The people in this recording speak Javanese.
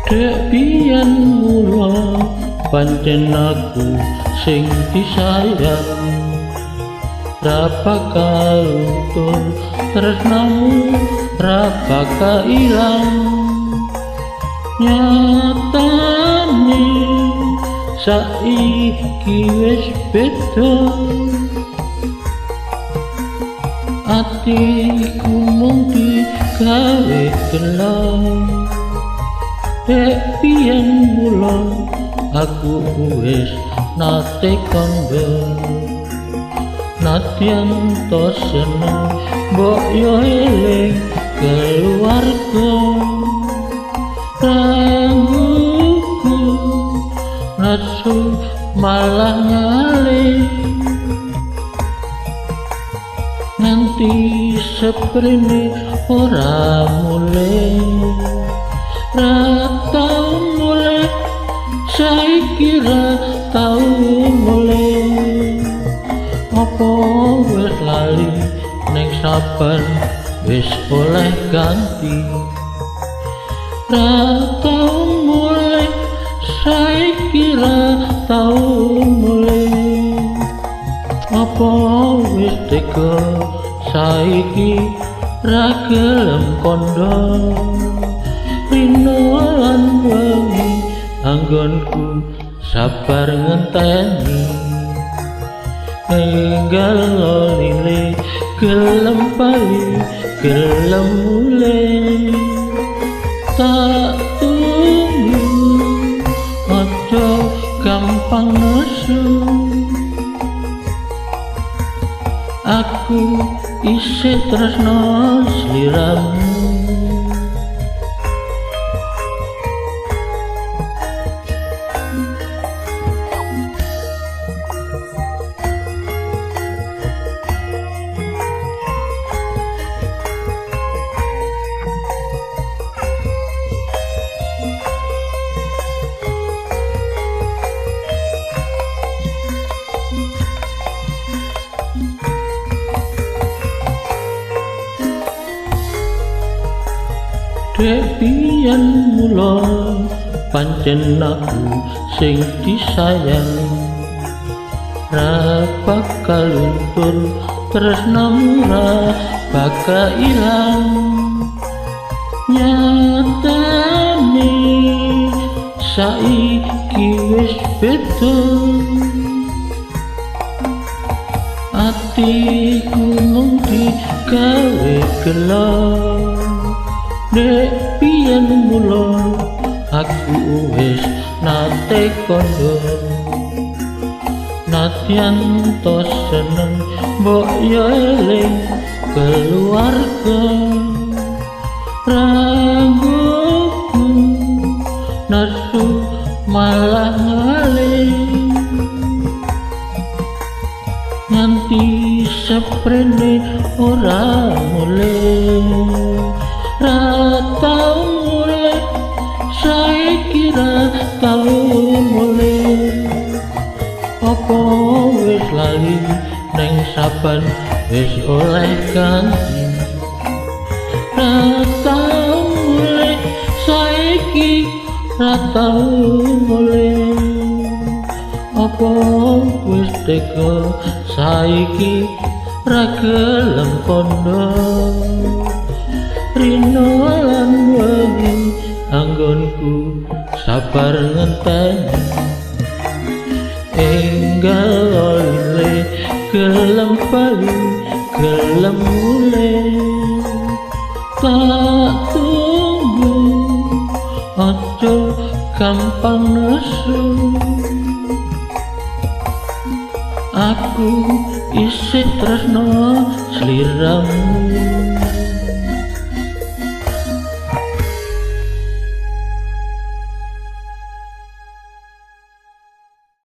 Dek biyen mula pancen aku sing disayang, ra bakal luntur tresnamu, ra bakal ilang. Nyatane saiki wis beda, atiku mung digawe gelem. Dek biyen mula aku wis nate kandha, nadyan to seneng mbok yo eling keluarga. Rangguku nasu malah ngalih, nganti seprene ora mulih. Ra tau mulih, saiki ra tau mulih. Apa wis lali ning saben wis oleh ganti. Ra tau mulih, saiki ra tau mulih. Apa wis tega saiki ra gelem kandha. Rino lan wengi anggonku sabar ngenteni, enggal lili gelem bali gelem mulih. Tak tunggu aja gampang nesu, aku isih tresno sliramu. Dek biyen mula pancen aku sing disayang, ra bakal luntur tresnamu, ra bakal ilang. Nyatane saiki wis beda, atiku mung digawe gelem. Dek biyen mula aku wis nate kandha, nadyan to seneng mbok yo eling keluarga. Rangguku nasu malah ngalih, nganti seprene ora mulih. Ra tau mulih, saiki ra tau mulih. Apa wis lali ning saben wis oleh ganti. Ra tau mulih, saiki ra tau mulih. Apa wis tega saiki ra gelem kandha. Rino lan wengi anggonku sabar ngenteni, enggal lili gelem bali gelem mulih. Tak tunggu aja gampang nesu, aku isih tresno sliramu.